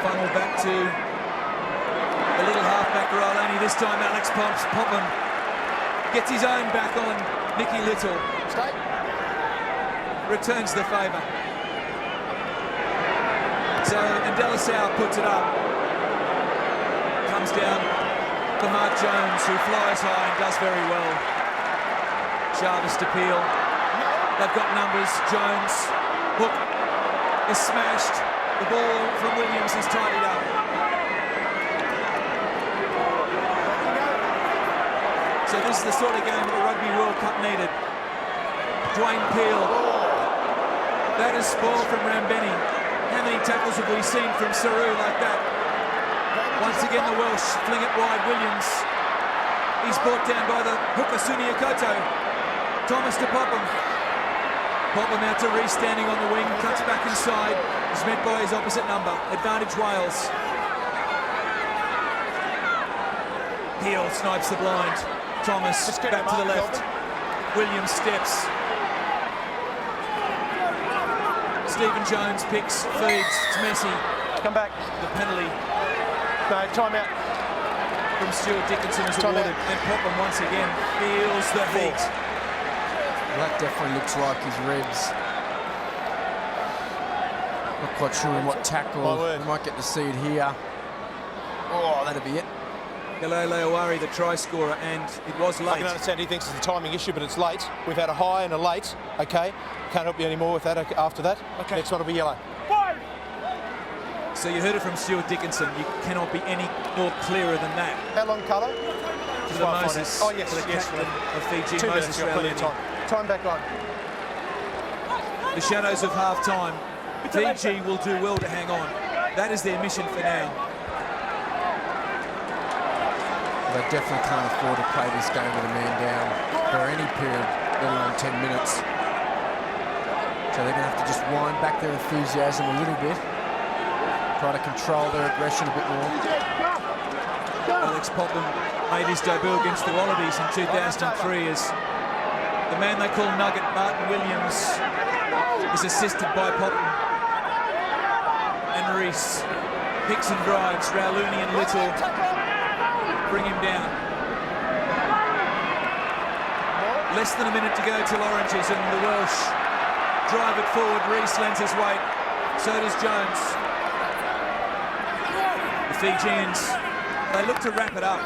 funnel back to the little halfback role. Only this time Alex Popham gets his own back on Nicky Little. Returns the favour. So, and Delisau puts it up. Comes down to Mark Jones, who flies high and does very well. Jarvis to Peel. They've got numbers. Jones. Hook is smashed. The ball from Williams is tidied up. So this is the sort of game that the Rugby World Cup needed. Dwayne Peel. That is spoil from Rambeni. How many tackles have we seen from Saru like that? Once again the Welsh fling it wide. Williams. He's brought down by the hooker Suniakoto. Thomas to Popham. Popham out to Reece standing on the wing. Cuts back inside. Is met by his opposite number. Advantage Wales. Peel snipes the blind. Thomas back to the left. Williams steps. Stephen Jones picks, feeds. It's messy. Come back. The penalty. No, time out. From Stuart Dickinson is awarded. And Popham once again feels the heat. Well, that definitely looks like his ribs. Not quite sure in what tackle. We might get to see it here. Oh, that'll be it. Galele Owari, the try scorer, and it was late. I can understand he thinks it's a timing issue, but it's late. We've had a high and a late, okay? Can't help you anymore with that after that. Okay. Next one will be yellow. So you heard it from Stuart Dickinson. You cannot be any more clearer than that. How long colour? To the Moses. Oh, yes, to the yes. captain of Fiji, 2 Moses minutes, plenty of time. Time back on. The shadows of half-time. Fiji will do well to hang on. That is their mission for now. They definitely can't afford to play this game with a man down for any period, let alone 10 minutes. So they're going to have to just wind back their enthusiasm a little bit, try to control their aggression a bit more. Alex Popham made his debut against the Wallabies in 2003 as the man they call Nugget, Martin Williams, is assisted by Popham. And Reece picks and drives. Rauluni and Little bring him down. Less than a minute to go till Oranges, and the Welsh drive it forward. Reece lends his weight. So does Jones. The Fijians, they look to wrap it up.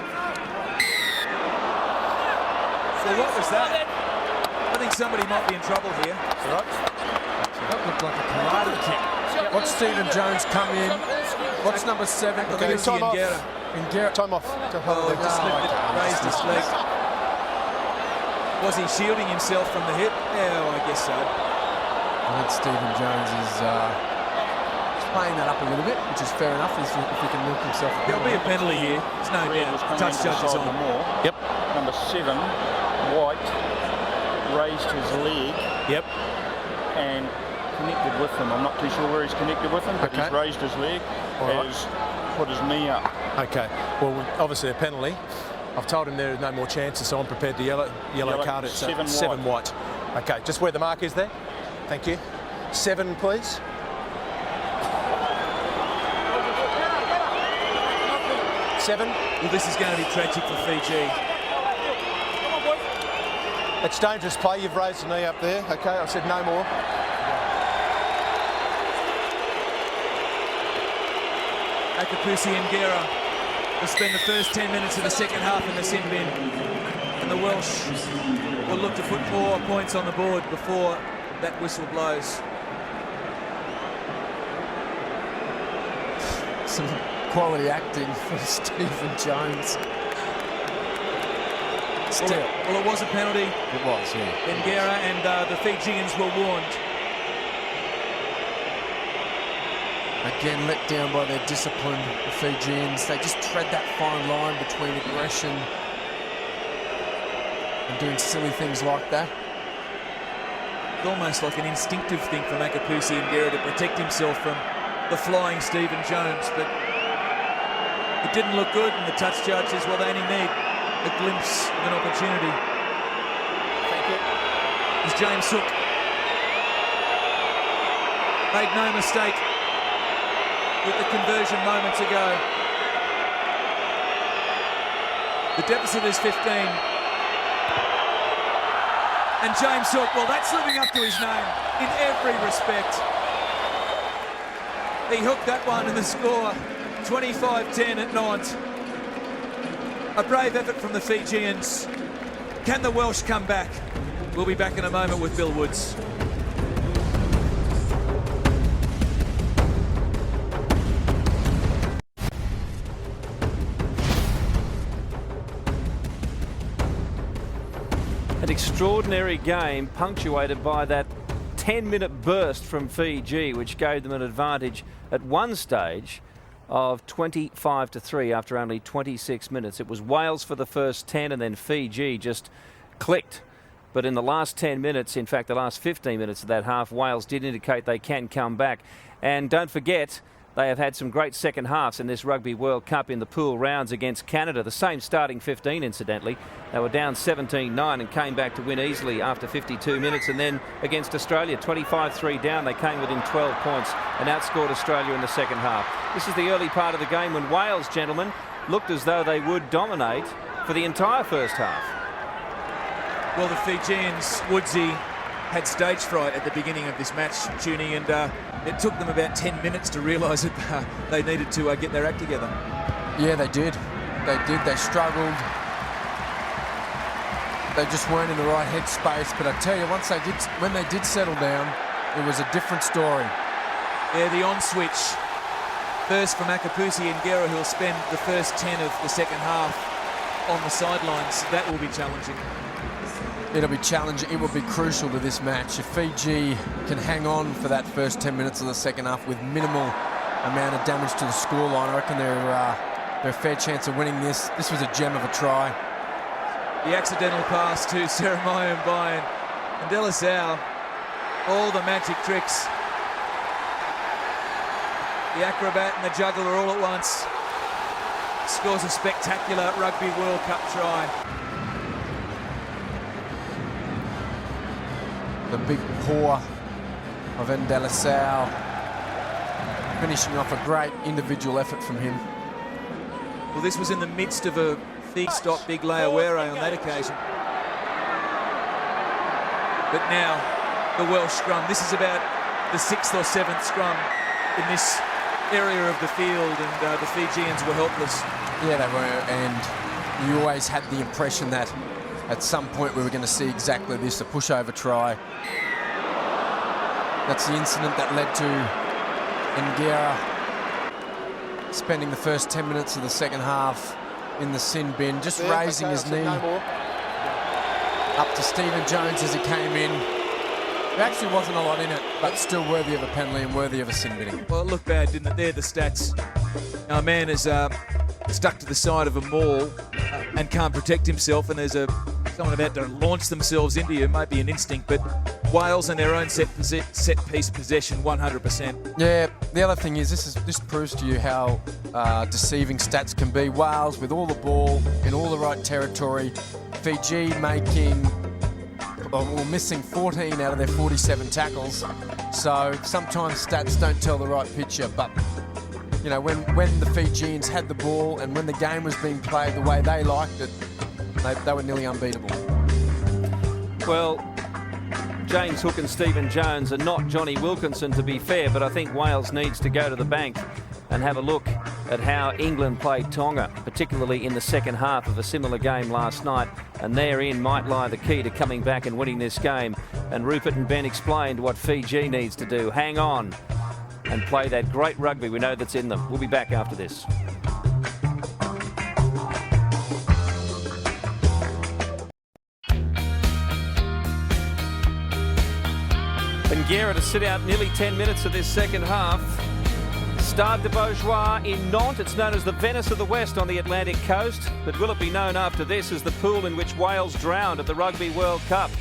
So what was that? I think somebody might be in trouble here. That looked like a karate kick. Watch Stephen Jones come in. Watch number 7. Okay, time off. Time off. Oh, just raised his leg. Was he shielding himself from the hit? Yeah, well, I guess so. I think Stephen Jones is playing that up a little bit, which is fair enough if he can milk himself. There'll be a penalty here. It's no doubt. Touch judges on. Yep. Number 7, White, raised his leg. Yep. And connected with him. I'm not too sure where he's connected with him, but he's raised his leg, has put his knee up. Okay. Well, obviously a penalty. I've told him there are no more chances, so I'm prepared to yellow card it. So 7 white. Okay, just where the mark is there. Thank you. 7, please. 7. Well, this is going to be tragic for Fiji. It's dangerous play. You've raised the knee up there. Okay, I said no more. Akapusi and Gera will spend the first 10 minutes of the second half in the sin bin. And the Welsh will look to put more points on the board before that whistle blows. Some quality acting for Stephen Jones. Still. Well, it was a penalty. It was, yeah. Ngera and the Fijians were warned. Again, let down by their discipline, the Fijians. They just tread that fine line between aggression and doing silly things like that. Almost like an instinctive thing from Akapusi and Ngera to protect himself from the flying Stephen Jones, but it didn't look good, and the touch judges, well, they only need a glimpse of an opportunity. Thank you. It's James Hook. Made no mistake. with the conversion moments ago. The deficit is 15. And James Hook, well, that's living up to his name in every respect. He hooked that one in the score, 25-10 at Nantes. A brave effort from the Fijians. Can the Welsh come back? We'll be back in a moment with Bill Woods. An extraordinary game punctuated by that 10-minute burst from Fiji, which gave them an advantage at one stage of 25-3 after only 26 minutes. It was Wales for the first 10 and then Fiji just clicked. But in the last 10 minutes, in fact the last 15 minutes of that half, Wales did indicate they can come back. And don't forget, they have had some great second halves in this Rugby World Cup in the pool rounds against Canada. The same starting 15, incidentally. They were down 17-9 and came back to win easily after 52 minutes. And then against Australia, 25-3 down, they came within 12 points and outscored Australia in the second half. This is the early part of the game when Wales, gentlemen, looked as though they would dominate for the entire first half. Well, the Fijians, Woodsy, had stage fright at the beginning of this match, Tuning, and it took them about 10 minutes to realise that they needed to get their act together. Yeah, they did. They did. They struggled. They just weren't in the right headspace. But I tell you, when they did settle down, it was a different story. Yeah, the on switch. First from Akapusi and Gera, who'll spend the first 10 of the second half on the sidelines. That will be challenging. It'll be challenging. It will be crucial to this match. If Fiji can hang on for that first 10 minutes of the second half with minimal amount of damage to the scoreline, I reckon they're a fair chance of winning this. This was a gem of a try. The accidental pass to Seremayan Bayan and De La Salle. All the magic tricks. The acrobat and the juggler all at once. Scores a spectacular Rugby World Cup try. The big paw of De La Salle, finishing off a great individual effort from him. Well, this was in the midst of a big stop, big Leawere on that occasion. But now, the Welsh scrum. This is about the 6th or 7th scrum in this area of the field, and the Fijians were helpless. Yeah, they were, and you always had the impression that at some point we were going to see exactly this, a pushover try. That's the incident that led to Ngera spending the first 10 minutes of the second half in the sin bin, just raising his knee up to Stephen Jones as he came in. There actually wasn't a lot in it, but still worthy of a penalty and worthy of a sin binning. Well, it looked bad, didn't it? There are the stats. Now, a man is stuck to the side of a maul and can't protect himself, and there's someone about to launch themselves into you. It might be an instinct, but Wales and their own set-piece possession, 100%. Yeah, the other thing is this proves to you how deceiving stats can be. Wales with all the ball in all the right territory. Fiji missing 14 out of their 47 tackles. So sometimes stats don't tell the right picture, but you know, when the Fijians had the ball and when the game was being played the way they liked it, they were nearly unbeatable. Well, James Hook and Stephen Jones are not Johnny Wilkinson, to be fair, but I think Wales needs to go to the bank and have a look at how England played Tonga, particularly in the second half of a similar game last night, and therein might lie the key to coming back and winning this game. And Rupert and Ben explained what Fiji needs to do. Hang on and play that great rugby we know that's in them. We'll be back after this. Ngera to sit out nearly 10 minutes of this second half. Stade de Beaujoire in Nantes. It's known as the Venice of the West on the Atlantic coast. But will it be known after this as the pool in which Wales drowned at the Rugby World Cup?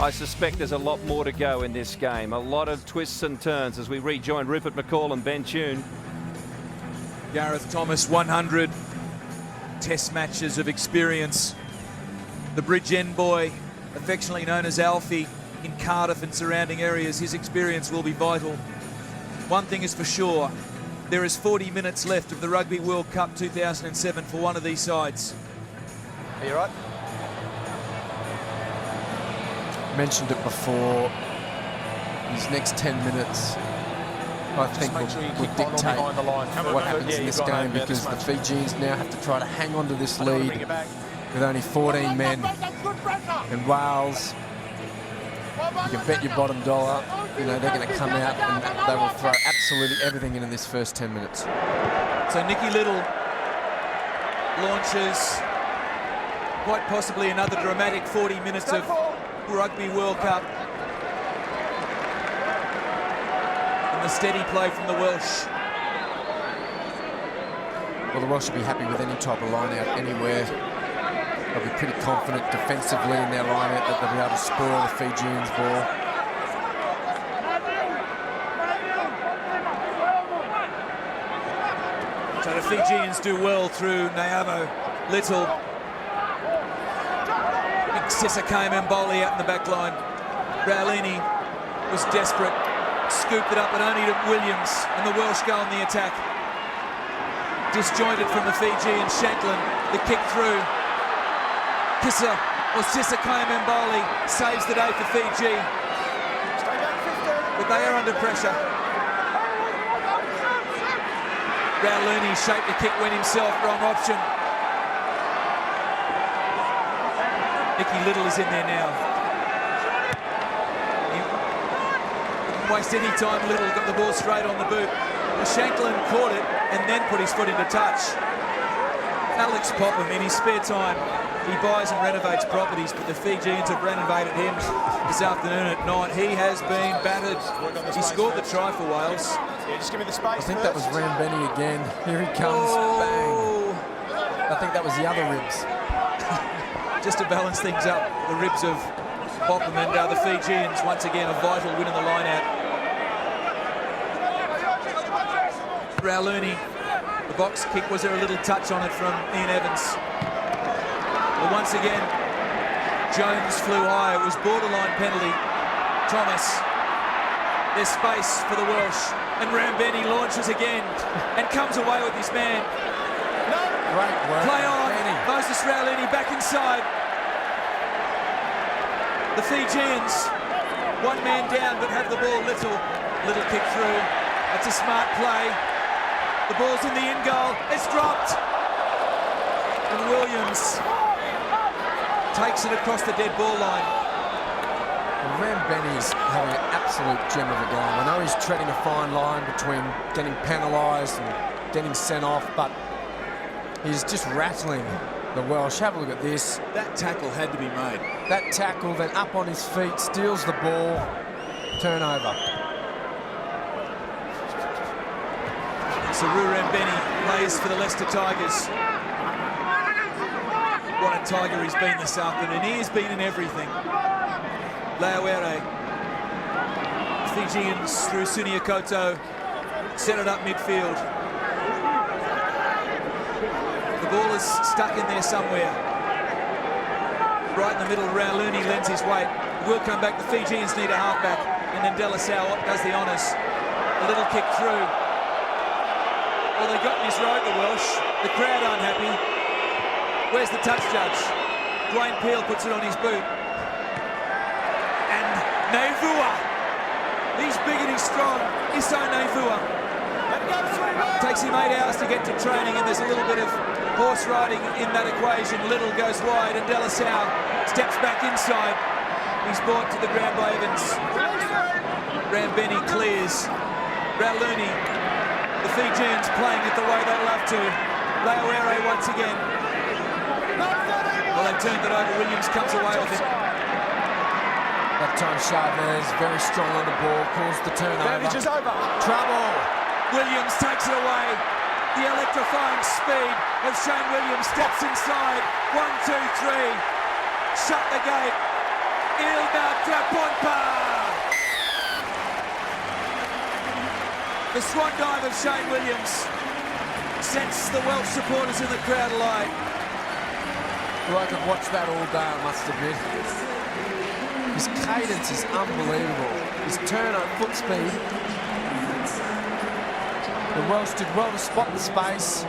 I suspect there's a lot more to go in this game. A lot of twists and turns as we rejoin Rupert McCall and Ben Tune. Gareth Thomas, 100 test matches of experience. The Bridge End boy, affectionately known as Alfie, in Cardiff and surrounding areas. His experience will be vital. One thing is for sure, There is 40 minutes left of the Rugby World Cup 2007 for one of these sides. Are you right? Mentioned it before. These next 10 minutes, I think, will dictate what happens in this game, because the Fijians now have to try to hang on to this lead with only 14 men. And Wales, you can bet your bottom dollar, you know, they're going to come out and they will throw absolutely everything in this first 10 minutes. So Nicky Little launches quite possibly another dramatic 40 minutes of Rugby World Cup. And the steady play from the Welsh. Well, the Welsh will be happy with any type of line-out anywhere. They'll be pretty confident defensively in their line-out that they'll be able to spoil the Fijians' ball. So the Fijians do well through Naavo, Little. Sisakay Mboli out in the back line. Raulini was desperate, scooped it up, but only to Williams, and the Welsh go on the attack. Disjointed from the Fijian, Shanklin, the kick through. Kissa, or Sisakay Mboli, saves the day for Fiji. But they are under pressure. Raulini shaped the kick, went himself, wrong option. Nicky Little is in there now. He didn't waste any time. Little got the ball straight on the boot. Shanklin caught it and then put his foot into touch. Alex Popham, in his spare time, he buys and renovates properties, but the Fijians have renovated him this afternoon at night. He has been battered. He scored the try for Wales. Just give me the space. I think that was Rambeni again. Here he comes. Bang. I think that was the other ribs. Just to balance things up, the ribs of Popham, and the Fijians once again a vital win in the line-out. Raulini, the box kick, was there a little touch on it from Ian Evans? But once again, Jones flew high. It was borderline penalty. Thomas, there's space for the Welsh, and Rambeni launches again and comes away with his man. Great work. Play on. Benny. Moses Raulini back inside. The Fijians, one man down, but have the ball. Little kick through. That's a smart play. The ball's in the in goal. It's dropped. And Williams takes it across the dead ball line. Rambeni is having an absolute gem of a game. I know he's treading a fine line between getting penalised and getting sent off, but he's just rattling the Welsh. Have a look at this. That tackle had to be made. That tackle, then up on his feet, steals the ball, turnover. Saru Rambeni plays for the Leicester Tigers. What a Tiger he's been this afternoon. He has been in everything. Lauere. Fijians through Suniakoto. Set it up midfield. The ball is stuck in there somewhere. Right in the middle, Raulini lends his weight. Will come back. The Fijians need a halfback. And then De La Salle does the honours. A little kick through. Well, they got in his road, the Welsh. The crowd unhappy. Where's the touch judge? Dwayne Peel puts it on his boot. And Naivua. He's big and he's strong. Iso Naivua. Takes him 8 hours to get to training, and there's a little bit of horse riding in that equation. Little goes wide, and De La Salle steps back inside. He's brought to the ground by Evans. Rambeni clears. Raulini. The Fijians playing it the way they love to. Lauere once again. Well, they've turned it over. Williams comes away with it. That time Chavez, very strong on the ball, calls the turnover. Advantage is over. Trouble. Williams takes it away. The electrifying speed of Shane Williams steps inside. 1, 2, 3. Shut the gate. Ilda Trapompa. The swan dive of Shane Williams sets the Welsh supporters in the crowd alight. Well, I could watch that all day, I must admit. His cadence is unbelievable. His turn on foot speed. The Welsh did well to spot the space.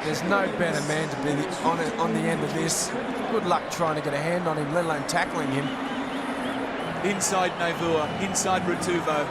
There's no better man to be on the end of this. Good luck trying to get a hand on him, let alone tackling him. Inside Navua, inside Rutuvo.